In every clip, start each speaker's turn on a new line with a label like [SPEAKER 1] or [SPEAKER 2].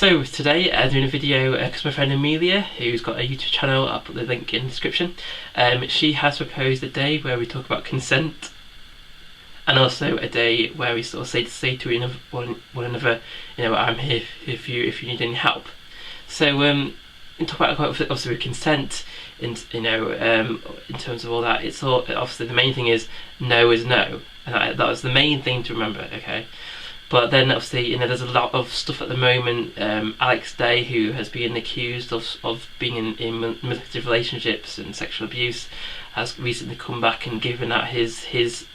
[SPEAKER 1] So today I'm doing a video because my friend Amelia, who's got a YouTube channel, I'll put the link in the description, she has proposed a day where we talk about consent, and also a day where we sort of say to one another, you know, I'm here if you need any help. So we talk about obviously with consent, and in terms of all that, it's all obviously the main thing is no, and that was the main thing to remember. Okay. But then obviously, there's a lot of stuff at the moment. Alex Day, who has been accused of being in manipulative relationships and sexual abuse, has recently come back and given out his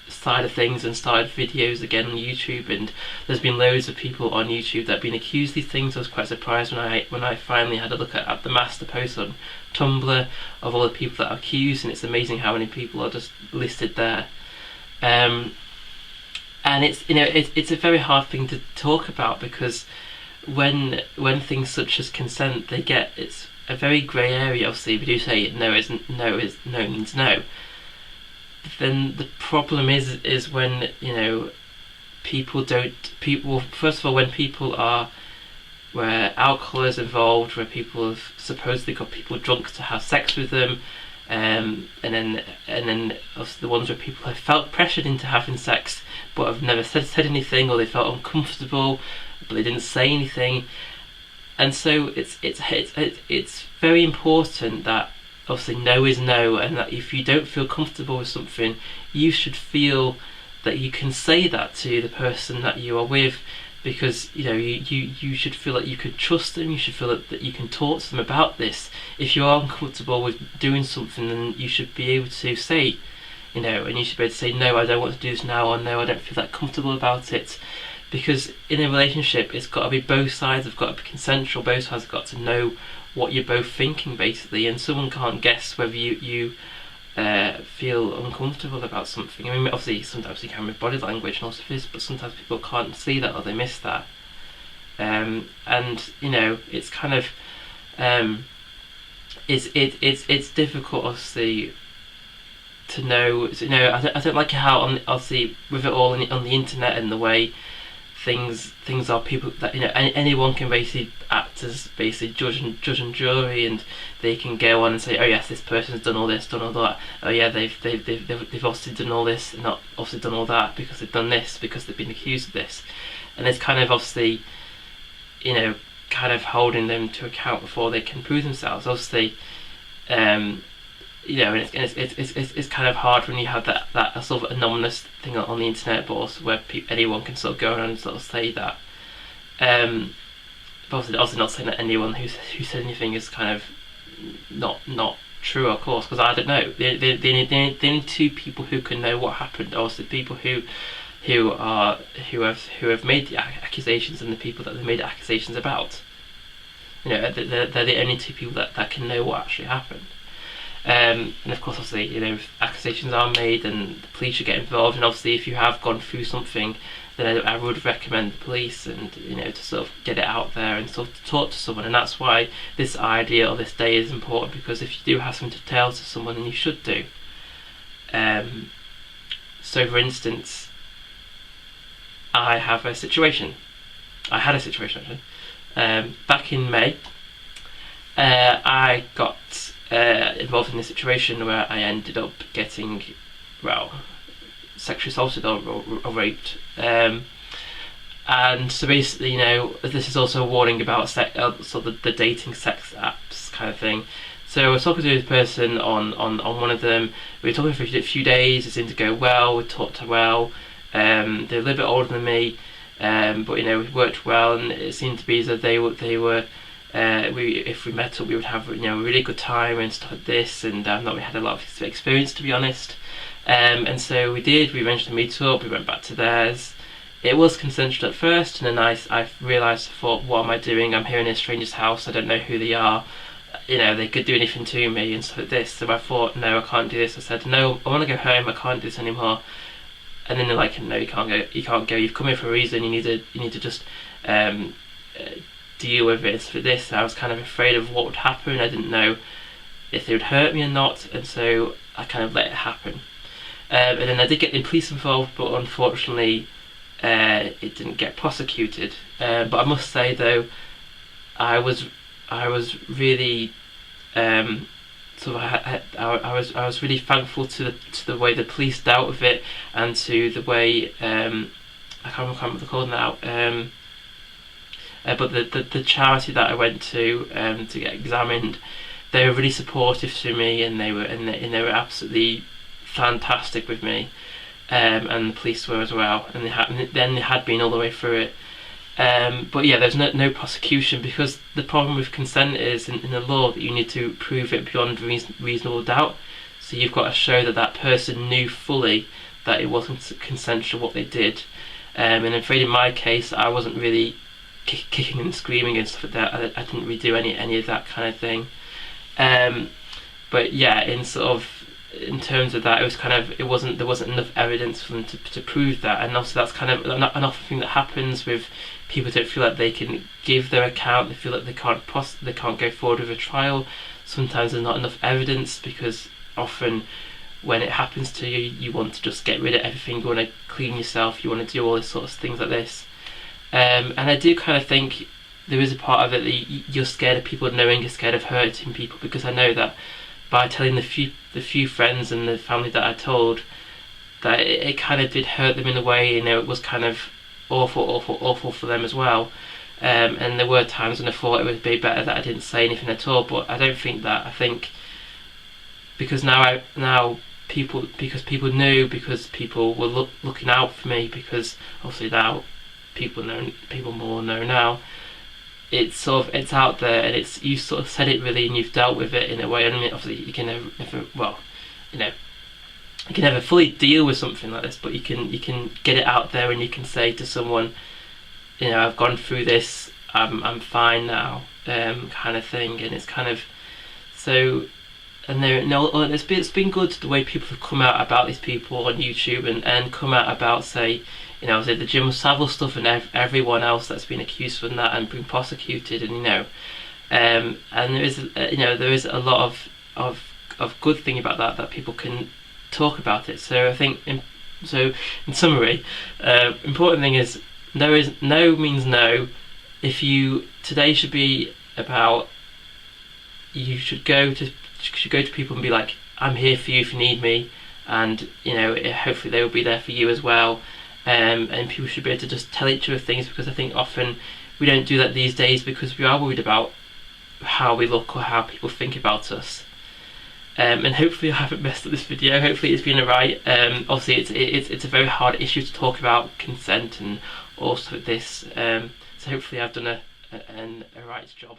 [SPEAKER 1] side of things and started videos again on YouTube. And there's been loads of people on YouTube that have been accused of these things. I was quite surprised when I finally had a look at the master post on Tumblr of all the people that are accused, and it's amazing how many people are just listed there. And it's a very hard thing to talk about, because when things such as consent, it's a very grey area. Obviously, we do say no means no. But then the problem is when people first of all, when people are where alcohol is involved, where people have supposedly got people drunk to have sex with them. And then obviously the ones where people have felt pressured into having sex but have never said anything, or they felt uncomfortable but they didn't say anything. And so it's very important that obviously no is no, and that if you don't feel comfortable with something, you should feel that you can say that to the person that you are with, because you should feel that you could trust them. You should feel that you can talk to them about this. If you are uncomfortable with doing something, then you should be able to say, and you should be able to say, no, I don't want to do this now, or no, I don't feel that comfortable about it. Because in a relationship, it's got to be both sides have got to be consensual. Both sides have got to know what you're both thinking, basically, and someone can't guess whether you feel uncomfortable about something. I mean, obviously sometimes you can with body language and also this, but sometimes people can't see that, or they miss that. And it's kind of it's difficult, obviously, to know. I don't like how obviously with it all on the internet and the way things are, people that anyone can basically act as basically judge and jury, and they can go on and say, oh yes, this person's done all this, done all that. Oh yeah, they've obviously done all this, and not obviously done all that because they've done this, because they've been accused of this. And it's kind of obviously kind of holding them to account before they can prove themselves. Obviously, and it's kind of hard when you have that sort of anonymous thing on the internet, but also where anyone can sort of go around and sort of say that. But obviously not saying that anyone who said anything is kind of not true, of course, because I don't know. They need two people who can know what happened. Also, people who have made the accusations, and the people that they made accusations about. They're the only two people that can know what actually happened. And of course, obviously, if accusations are made, then the police should get involved. And obviously, if you have gone through something, then I would recommend the police, and to sort of get it out there and sort of talk to someone. And that's why this idea of this day is important, because if you do have something to tell to someone, then you should do. So, for instance, I had a situation actually. Back in May, I got involved in a situation where I ended up getting, sexually assaulted or raped. And so basically, this is also a warning about sort of the dating sex apps kind of thing. So I was talking to this person on one of them. We were talking for a few days. It seemed to go well. We talked well. They're a little bit older than me, but we worked well, and it seemed to be as though they were. If we met up, we would have a really good time and stuff like this, and not really had a lot of experience, to be honest. And so we did. We eventually meet up. We went back to theirs. It was consensual at first, and then I realised, I thought, what am I doing? I'm here in a stranger's house. I don't know who they are. They could do anything to me and stuff like this. So I thought, no, I can't do this. I said, no, I want to go home. I can't do this anymore. And then they're like, no, you can't go. You can't go. You've come here for a reason. You need to just deal with it. For this, I was kind of afraid of what would happen. I didn't know if they would hurt me or not, and so I kind of let it happen. And then I did get the police involved, but unfortunately it didn't get prosecuted. But I must say though, I was really sort of I was really thankful to the way the police dealt with it, and to the way I can't remember what they're called now. But the charity that I went to get examined, they were really supportive to me, and they were absolutely fantastic with me, and the police were as well, and they had been all the way through it. But yeah, there's no prosecution, because the problem with consent is in the law that you need to prove it beyond reasonable doubt. So you've got to show that that person knew fully that it wasn't consensual what they did. And I'm afraid in my case, I wasn't really kicking and screaming and stuff like that. I didn't really do any of that kind of thing. But yeah, in terms of that, there wasn't enough evidence for them to prove that, and also that's kind of an often thing that happens with people. Don't feel like they can give their account. They feel like they can't go forward with a trial. Sometimes there's not enough evidence, because often when it happens to you, you want to just get rid of everything. You want to clean yourself. You want to do all this sort of things like this. And I do kind of think there is a part of it that you're scared of people knowing, you're scared of hurting people, because I know that by telling the few friends and the family that I told, that it kind of did hurt them in a way. It was kind of awful for them as well. And there were times when I thought it would be better that I didn't say anything at all, but I don't think that. I think because people knew, because people were looking out for me, because obviously now people more know now. It's out there, and you sort of said it really, and you've dealt with it in a way. I mean, obviously you can never fully deal with something like this, but you can get it out there, and you can say to someone, I've gone through this, I'm fine now, kind of thing. And it's kind of so. And it's been good the way people have come out about these people on YouTube, and come out about, say, the Jim Savile stuff, and everyone else that's been accused from that and been prosecuted, and and there is a lot of good thing about that people can talk about it. So I think in summary, important thing is no means no. Today should be about, you should go to people and be like, I'm here for you if you need me, and hopefully they will be there for you as well. And people should be able to just tell each other things, because I think often we don't do that these days, because we are worried about how we look or how people think about us. And hopefully I haven't messed up this video. Hopefully it's been alright. Obviously it's a very hard issue to talk about, consent and all stuff like this. So hopefully I've done a right job.